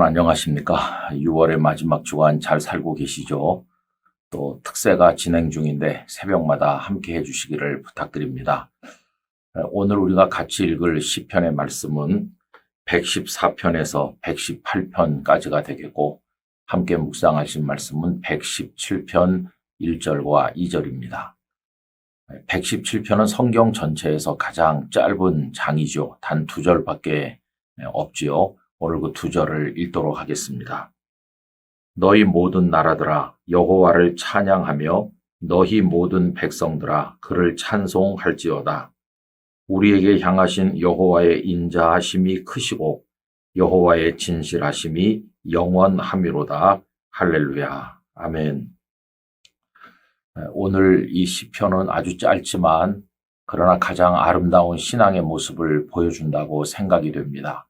안녕하십니까? 6월의 마지막 주간 잘 살고 계시죠? 또 특세가 진행 중인데 새벽마다 함께 해주시기를 부탁드립니다. 오늘 우리가 같이 읽을 시편의 말씀은 114편에서 118편까지가 되겠고 함께 묵상하신 말씀은 117편 1절과 2절입니다. 117편은 성경 전체에서 가장 짧은 장이죠. 단 2절밖에 없지요. 오늘 그 2절을 읽도록 하겠습니다. 너희 모든 나라들아 여호와를 찬양하며 너희 모든 백성들아 그를 찬송할지어다. 우리에게 향하신 여호와의 인자하심이 크시고 여호와의 진실하심이 영원하미로다. 할렐루야. 아멘. 오늘 이 시편은 아주 짧지만 그러나 가장 아름다운 신앙의 모습을 보여준다고 생각이 됩니다.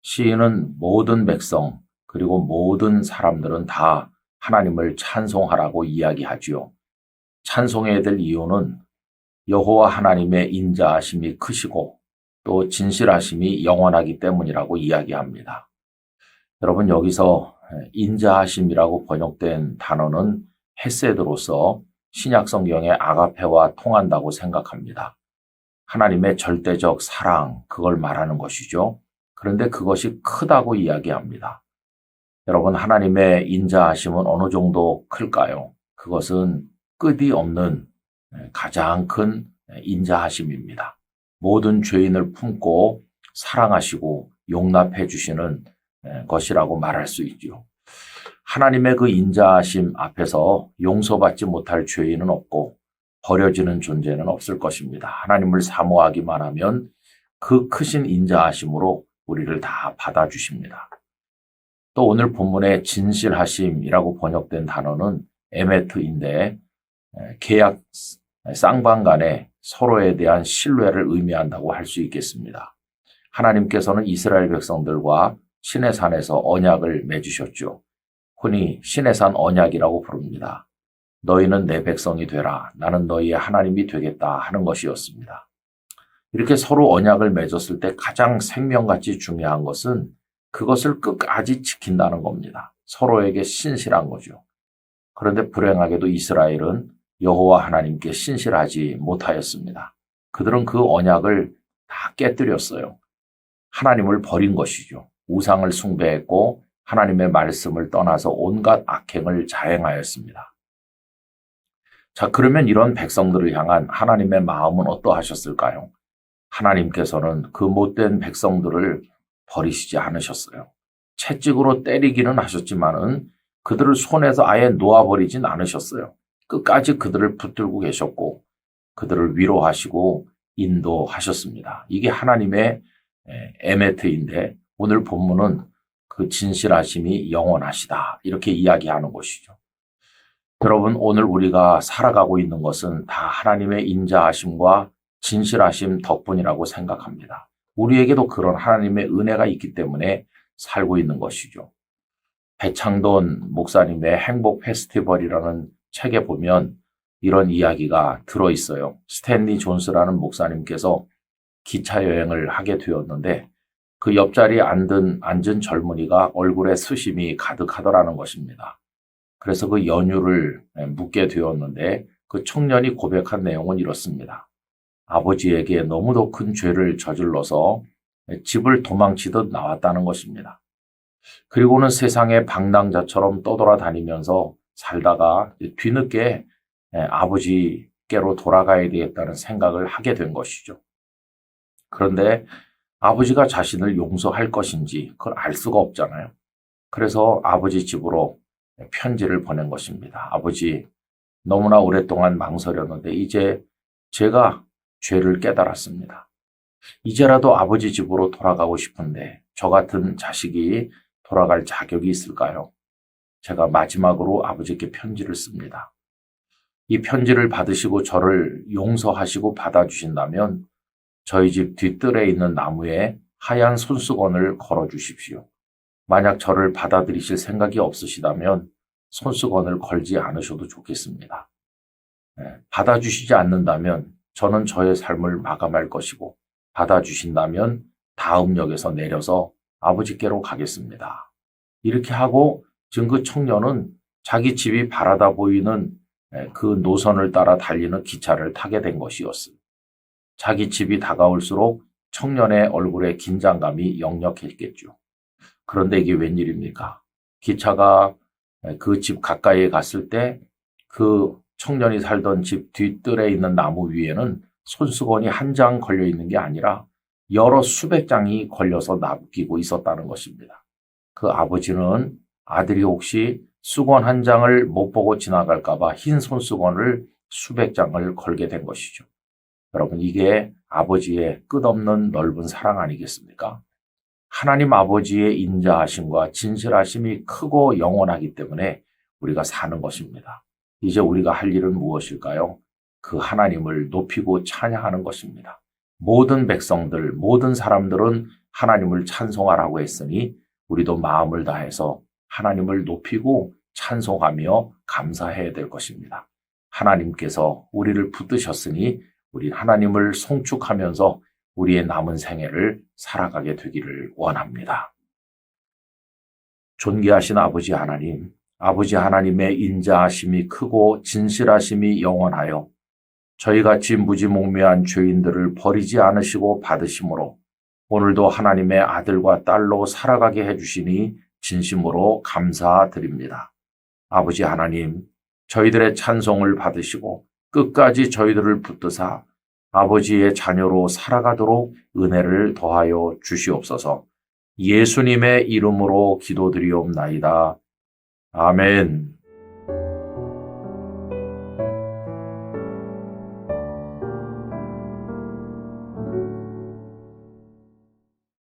시인은 모든 백성 그리고 모든 사람들은 다 하나님을 찬송하라고 이야기하지요. 찬송해야 될 이유는 여호와 하나님의 인자하심이 크시고 또 진실하심이 영원하기 때문이라고 이야기합니다. 여러분, 여기서 인자하심이라고 번역된 단어는 헤세드로서 신약 성경의 아가페와 통한다고 생각합니다. 하나님의 절대적 사랑, 그걸 말하는 것이죠. 그런데 그것이 크다고 이야기합니다. 여러분, 하나님의 인자하심은 어느 정도 클까요? 그것은 끝이 없는 가장 큰 인자하심입니다. 모든 죄인을 품고 사랑하시고 용납해 주시는 것이라고 말할 수 있죠. 하나님의 그 인자하심 앞에서 용서받지 못할 죄인은 없고 버려지는 존재는 없을 것입니다. 하나님을 사모하기만 하면 그 크신 인자하심으로 우리를 다 받아주십니다. 또 오늘 본문의 진실하심이라고 번역된 단어는 에메트인데 계약 쌍방 간에 서로에 대한 신뢰를 의미한다고 할 수 있겠습니다. 하나님께서는 이스라엘 백성들과 시내산에서 언약을 맺으셨죠. 흔히 시내산 언약이라고 부릅니다. 너희는 내 백성이 되라. 나는 너희의 하나님이 되겠다 하는 것이었습니다. 이렇게 서로 언약을 맺었을 때 가장 생명같이 중요한 것은 그것을 끝까지 지킨다는 겁니다. 서로에게 신실한 거죠. 그런데 불행하게도 이스라엘은 여호와 하나님께 신실하지 못하였습니다. 그들은 그 언약을 다 깨뜨렸어요. 하나님을 버린 것이죠. 우상을 숭배했고 하나님의 말씀을 떠나서 온갖 악행을 자행하였습니다. 자, 그러면 이런 백성들을 향한 하나님의 마음은 어떠하셨을까요? 하나님께서는 그 못된 백성들을 버리시지 않으셨어요. 채찍으로 때리기는 하셨지만은 그들을 손에서 아예 놓아버리진 않으셨어요. 끝까지 그들을 붙들고 계셨고 그들을 위로하시고 인도하셨습니다. 이게 하나님의 에메트인데 오늘 본문은 그 진실하심이 영원하시다 이렇게 이야기하는 것이죠. 여러분, 오늘 우리가 살아가고 있는 것은 다 하나님의 인자하심과 진실하심 덕분이라고 생각합니다. 우리에게도 그런 하나님의 은혜가 있기 때문에 살고 있는 것이죠. 배창돈 목사님의 행복 페스티벌이라는 책에 보면 이런 이야기가 들어있어요. 스탠리 존스라는 목사님께서 기차 여행을 하게 되었는데 그 옆자리에 앉은 젊은이가 얼굴에 수심이 가득하더라는 것입니다. 그래서 그 연유를 묻게 되었는데 그 청년이 고백한 내용은 이렇습니다. 아버지에게 너무도 큰 죄를 저질러서 집을 도망치듯 나왔다는 것입니다. 그리고는 세상의 방랑자처럼 떠돌아다니면서 살다가 뒤늦게 아버지께로 돌아가야 되겠다는 생각을 하게 된 것이죠. 그런데 아버지가 자신을 용서할 것인지 그걸 알 수가 없잖아요. 그래서 아버지 집으로 편지를 보낸 것입니다. 아버지, 너무나 오랫동안 망설였는데 이제 제가 죄를 깨달았습니다. 이제라도 아버지 집으로 돌아가고 싶은데 저 같은 자식이 돌아갈 자격이 있을까요? 제가 마지막으로 아버지께 편지를 씁니다. 이 편지를 받으시고 저를 용서하시고 받아주신다면 저희 집 뒷뜰에 있는 나무에 하얀 손수건을 걸어주십시오. 만약 저를 받아들이실 생각이 없으시다면 손수건을 걸지 않으셔도 좋겠습니다. 받아주시지 않는다면 저는 저의 삶을 마감할 것이고 받아주신다면 다음 역에서 내려서 아버지께로 가겠습니다. 이렇게 하고 지금 그 청년은 자기 집이 바라다 보이는 그 노선을 따라 달리는 기차를 타게 된 것이었습니다. 자기 집이 다가올수록 청년의 얼굴에 긴장감이 역력했겠죠. 그런데 이게 웬일입니까? 기차가 그 집 가까이에 갔을 때 그 청년이 살던 집 뒷뜰에 있는 나무 위에는 손수건이 한 장 걸려 있는 게 아니라 여러 수백 장이 걸려서 납기고 있었다는 것입니다. 그 아버지는 아들이 혹시 수건 한 장을 못 보고 지나갈까봐 흰 손수건을 수백 장을 걸게 된 것이죠. 여러분, 이게 아버지의 끝없는 넓은 사랑 아니겠습니까? 하나님 아버지의 인자하심과 진실하심이 크고 영원하기 때문에 우리가 사는 것입니다. 이제 우리가 할 일은 무엇일까요? 그 하나님을 높이고 찬양하는 것입니다. 모든 백성들, 모든 사람들은 하나님을 찬송하라고 했으니 우리도 마음을 다해서 하나님을 높이고 찬송하며 감사해야 될 것입니다. 하나님께서 우리를 붙드셨으니 우리 하나님을 송축하면서 우리의 남은 생애를 살아가게 되기를 원합니다. 존귀하신 아버지 하나님, 아버지 하나님의 인자하심이 크고 진실하심이 영원하여 저희같이 무지몽매한 죄인들을 버리지 않으시고 받으심으로 오늘도 하나님의 아들과 딸로 살아가게 해주시니 진심으로 감사드립니다. 아버지 하나님, 저희들의 찬송을 받으시고 끝까지 저희들을 붙드사 아버지의 자녀로 살아가도록 은혜를 더하여 주시옵소서. 예수님의 이름으로 기도드리옵나이다. 아멘.